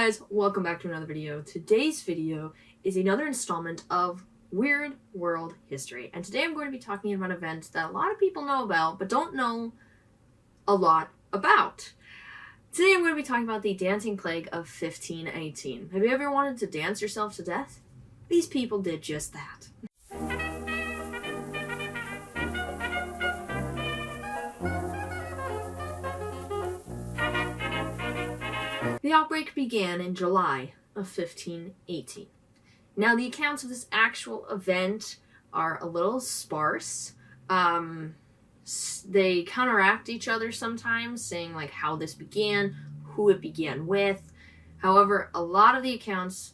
guys, welcome back to another video. Today's video is another installment of Weird World History. And today I'm going to be talking about an event that a lot of people know about, but don't know a lot about. Today I'm going to be talking about the dancing plague of 1518. Have you ever wanted to dance yourself to death? These people did just that. The outbreak began in July of 1518. Now, the accounts of this actual event are a little sparse. They counteract each other sometimes, saying like how this began, who it began with. However, a lot of the accounts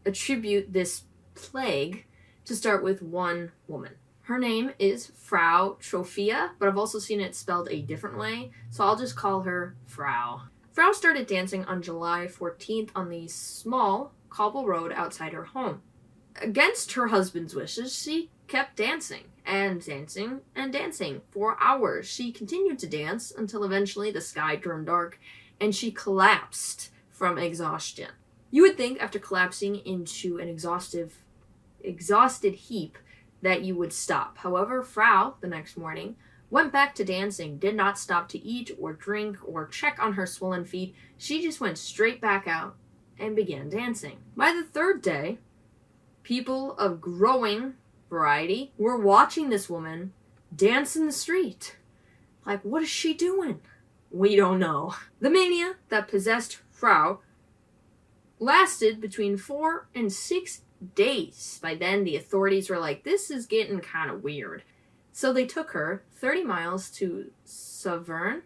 attribute this plague to start with one woman. Her name is Frau Trophia, but I've also seen it spelled a different way, so I'll just call her Frau. Frau started dancing on July 14th on the small cobble road outside her home. Against her husband's wishes, she kept dancing and dancing and dancing for hours. She continued to dance until eventually the sky turned dark and she collapsed from exhaustion. You would think after collapsing into an exhausted heap that you would stop. However, Frau, the next morning, went back to dancing, did not stop to eat or drink or check on her swollen feet. She just went straight back out and began dancing. By the third day, people of growing variety were watching this woman dance in the street. Like, what is she doing? We don't know. The mania that possessed Frau lasted between 4 and 6 days. By then, the authorities were like, this is getting kind of weird. So they took her 30 miles to Saverne.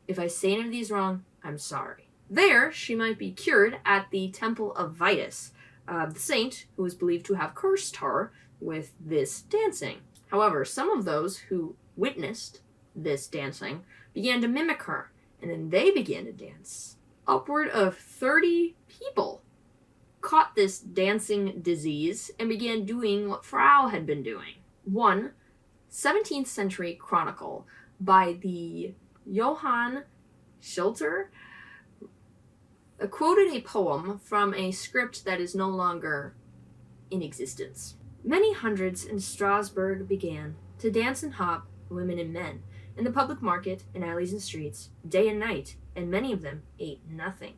If I say any of these wrong, I'm sorry. There, she might be cured at the temple of Vitus, the saint who was believed to have cursed her with this dancing. However, some of those who witnessed this dancing began to mimic her, and then they began to dance. Upward of 30 people caught this dancing disease and began doing what Frau had been doing. One 17th century chronicle by the Johann Schilter quoted a poem from a script that is no longer in existence. Many hundreds in Strassburg began to dance and hop, women and men, in the public market, in alleys and streets, day and night, and many of them ate nothing,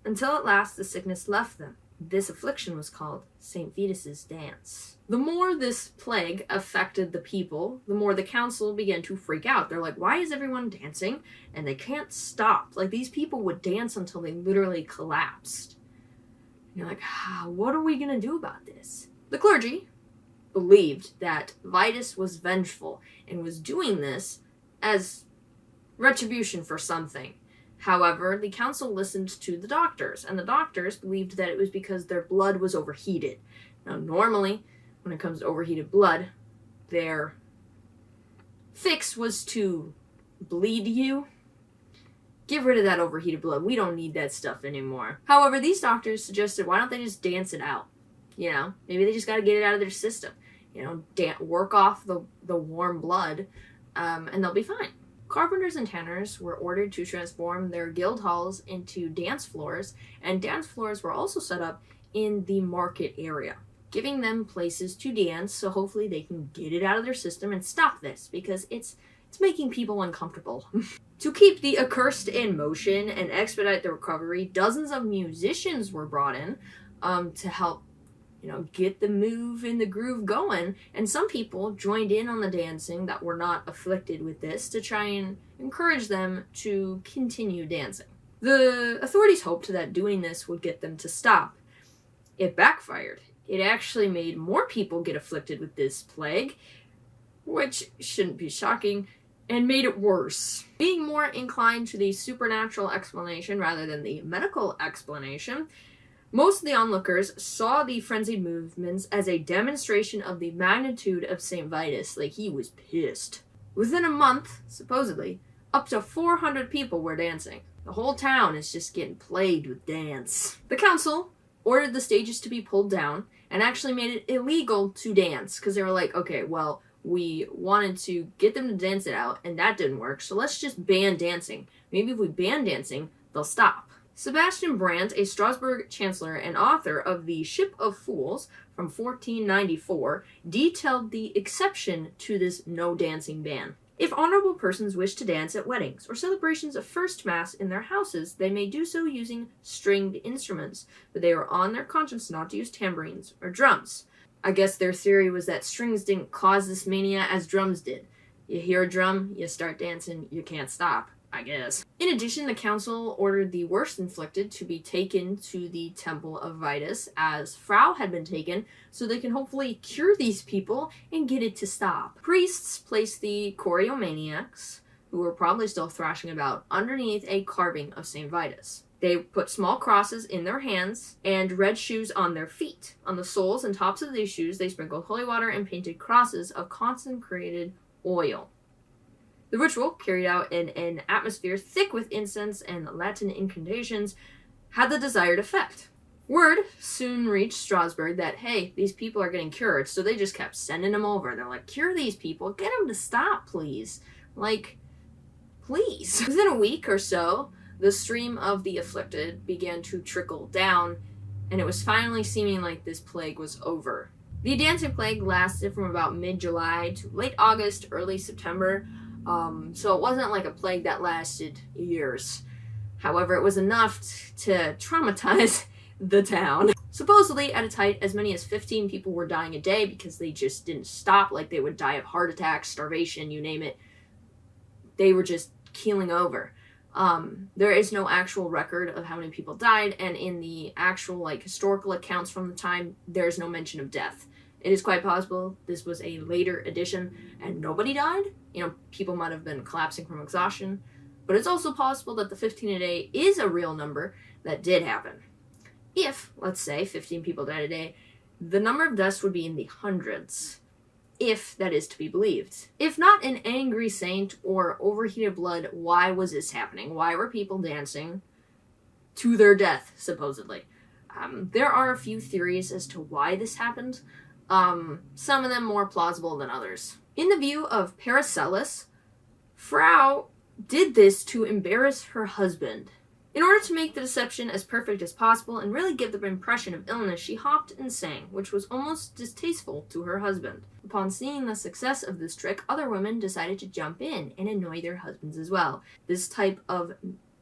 until at last the sickness left them. This affliction was called St. Vitus's dance. The more this plague affected the people, the more the council began to freak out. They're like, why is everyone dancing? And they can't stop. Like, these people would dance until they literally collapsed. And you're like, what are we going to do about this? The clergy believed that Vitus was vengeful and was doing this as retribution for something. However, the council listened to the doctors, and the doctors believed that it was because their blood was overheated. Now, normally, when it comes to overheated blood, their fix was to bleed you. Get rid of that overheated blood. We don't need that stuff anymore. However, these doctors suggested, why don't they just dance it out? You know, maybe they just got to get it out of their system. You know, work off the warm blood, and they'll be fine. Carpenters and tanners were ordered to transform their guild halls into dance floors, and dance floors were also set up in the market area, giving them places to dance so hopefully they can get it out of their system and stop this, because it's making people uncomfortable. To keep the accursed in motion and expedite the recovery, dozens of musicians were brought in to help, you know, get the move and the groove going, and some people joined in on the dancing that were not afflicted with this to try and encourage them to continue dancing. The authorities hoped that doing this would get them to stop. It backfired. It actually made more people get afflicted with this plague, which shouldn't be shocking, and made it worse. Being more inclined to the supernatural explanation rather than the medical explanation, most of the onlookers saw the frenzied movements as a demonstration of the magnitude of St. Vitus. Like, he was pissed. Within a month, supposedly, up to 400 people were dancing. The whole town is just getting plagued with dance. The council ordered the stages to be pulled down and actually made it illegal to dance, because they were like, okay, well, we wanted to get them to dance it out, and that didn't work, so let's just ban dancing. Maybe if we ban dancing, they'll stop. Sebastian Brandt, a Strassburg chancellor and author of The Ship of Fools from 1494, detailed the exception to this no dancing ban. If honorable persons wish to dance at weddings or celebrations of first mass in their houses, they may do so using stringed instruments, but they are on their conscience not to use tambourines or drums. I guess their theory was that strings didn't cause this mania as drums did. You hear a drum, you start dancing, you can't stop, I guess. In addition, the council ordered the worst inflicted to be taken to the temple of Vitus, as Frau had been taken, so they can hopefully cure these people and get it to stop. Priests placed the choreomaniacs, who were probably still thrashing about, underneath a carving of St. Vitus. They put small crosses in their hands and red shoes on their feet. On the soles and tops of these shoes, they sprinkled holy water and painted crosses of consecrated oil. The ritual, carried out in an atmosphere thick with incense and Latin incantations, had the desired effect. Word soon reached Strassburg that, hey, these people are getting cured, so they just kept sending them over. They're like, cure these people, get them to stop, please. Like, please. Within a week or so, the stream of the afflicted began to trickle down, and it was finally seeming like this plague was over. The dancing plague lasted from about mid-July to late August, early September, so it wasn't like a plague that lasted years. However, it was enough to traumatize the town. Supposedly, at its height, as many as 15 people were dying a day because they just didn't stop. Like, they would die of heart attacks, starvation, you name it. They were just keeling over. There is no actual record of how many people died, and in the actual, historical accounts from the time, there's no mention of death. It is quite possible this was a later addition and nobody died. People might have been collapsing from exhaustion. But it's also possible that the 15 a day is a real number that did happen. If, let's say, 15 people died a day, the number of deaths would be in the hundreds. If that is to be believed. If not an angry saint or overheated blood, why was this happening? Why were people dancing to their death, supposedly? There are a few theories as to why this happened. Some of them more plausible than others. In the view of Paracelsus, Frau did this to embarrass her husband. In order to make the deception as perfect as possible and really give the impression of illness, she hopped and sang, which was almost distasteful to her husband. Upon seeing the success of this trick, other women decided to jump in and annoy their husbands as well. This type of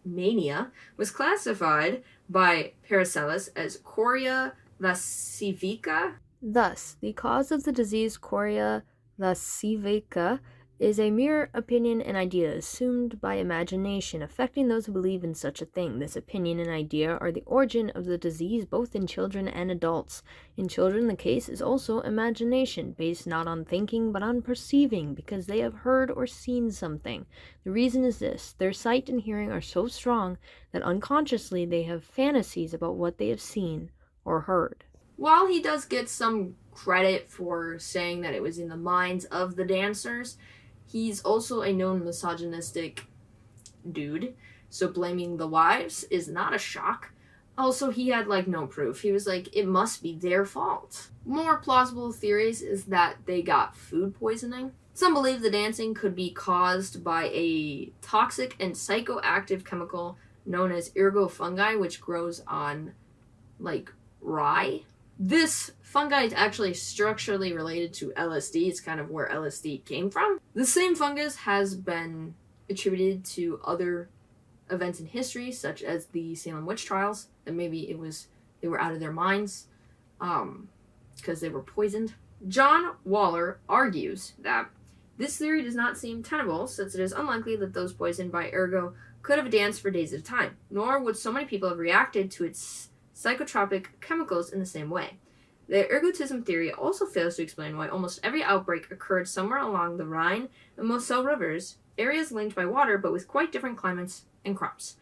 mania was classified by Paracelsus as chorea lascivica. Thus, the cause of the disease chorea lascivica is a mere opinion and idea assumed by imagination, affecting those who believe in such a thing. This opinion and idea are the origin of the disease both in children and adults. In children, the case is also imagination, based not on thinking but on perceiving, because they have heard or seen something. The reason is this: their sight and hearing are so strong that unconsciously they have fantasies about what they have seen or heard. While he does get some credit for saying that it was in the minds of the dancers, he's also a known misogynistic dude, so blaming the wives is not a shock. Also, he had, no proof. He was like, it must be their fault. More plausible theories is that they got food poisoning. Some believe the dancing could be caused by a toxic and psychoactive chemical known as ergofungi, which grows on, rye. This fungi is actually structurally related to LSD. It's kind of where LSD came from. The same fungus has been attributed to other events in history, such as the Salem witch trials, that maybe they were out of their minds because they were poisoned. John Waller argues that this theory does not seem tenable, since it is unlikely that those poisoned by ergo could have danced for days at a time, nor would so many people have reacted to its psychotropic chemicals in the same way. The ergotism theory also fails to explain why almost every outbreak occurred somewhere along the Rhine and Moselle rivers, areas linked by water but with quite different climates and crops.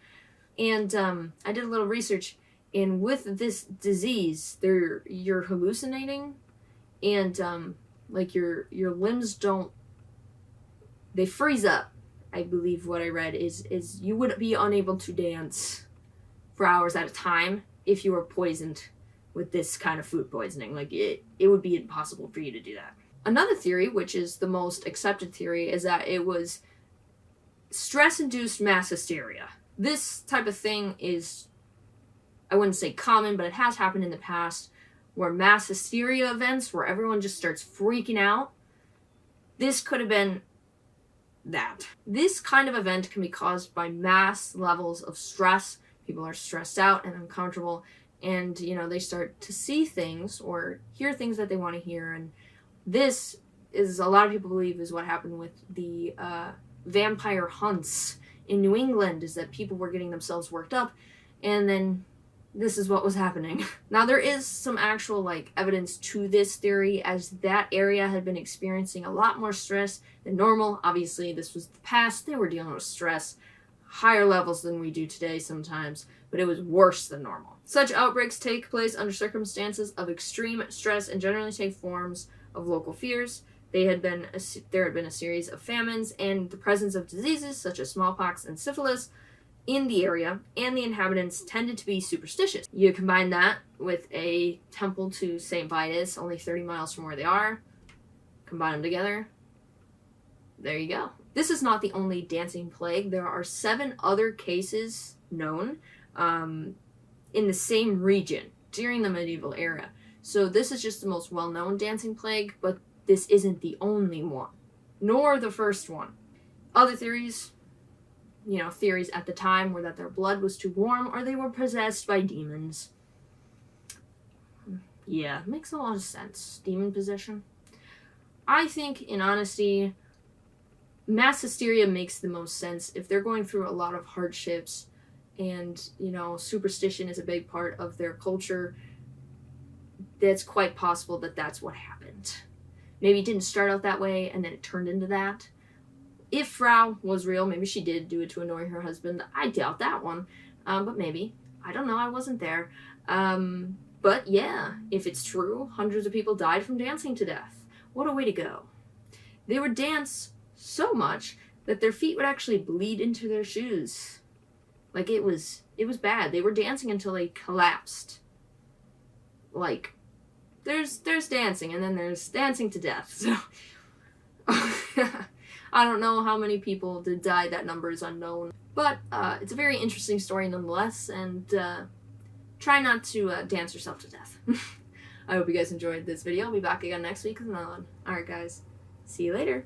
And I did a little research, and with this disease, you're hallucinating, and your limbs they freeze up. I believe what I read is you would be unable to dance for hours at a time if you were poisoned with this kind of food poisoning. It would be impossible for you to do that. Another theory, which is the most accepted theory, is that it was stress-induced mass hysteria. This type of thing is I wouldn't say common, but it has happened in the past, where mass hysteria events where everyone just starts freaking out. This could have been that. This kind of event can be caused by mass levels of stress. People are stressed out and uncomfortable, and they start to see things or hear things that they want to hear. And this is, a lot of people believe, is what happened with the vampire hunts in New England, is that people were getting themselves worked up, and then this is what was happening. Now, there is some actual evidence to this theory, as that area had been experiencing a lot more stress than normal. Obviously, this was the past. They were dealing with stress, higher levels than we do today sometimes, but it was worse than normal. Such outbreaks take place under circumstances of extreme stress and generally take forms of local fears. There had been a series of famines and the presence of diseases such as smallpox and syphilis in the area, and the inhabitants tended to be superstitious. You combine that with a temple to St. Vitus only 30 miles from where they are, combine them together, there you go. This is not the only dancing plague. There are 7 other cases known in the same region during the medieval era. So this is just the most well-known dancing plague, but this isn't the only one, nor the first one. Other theories, theories at the time were that their blood was too warm or they were possessed by demons. Yeah, makes a lot of sense. Demon possession. I think, in honesty, mass hysteria makes the most sense. If they're going through a lot of hardships and, superstition is a big part of their culture, it's quite possible that that's what happened. Maybe it didn't start out that way and then it turned into that. If Frau was real, maybe she did do it to annoy her husband. I doubt that one, but maybe. I don't know, I wasn't there. But yeah, if it's true, hundreds of people died from dancing to death. What a way to go. They would dance so much that their feet would actually bleed into their shoes. It was bad. They were dancing until they collapsed. There's dancing, and then there's dancing to death, so... I don't know how many people did die, that number is unknown. But it's a very interesting story nonetheless, and try not to dance yourself to death. I hope you guys enjoyed this video. I'll be back again next week with another one. Alright guys, see you later.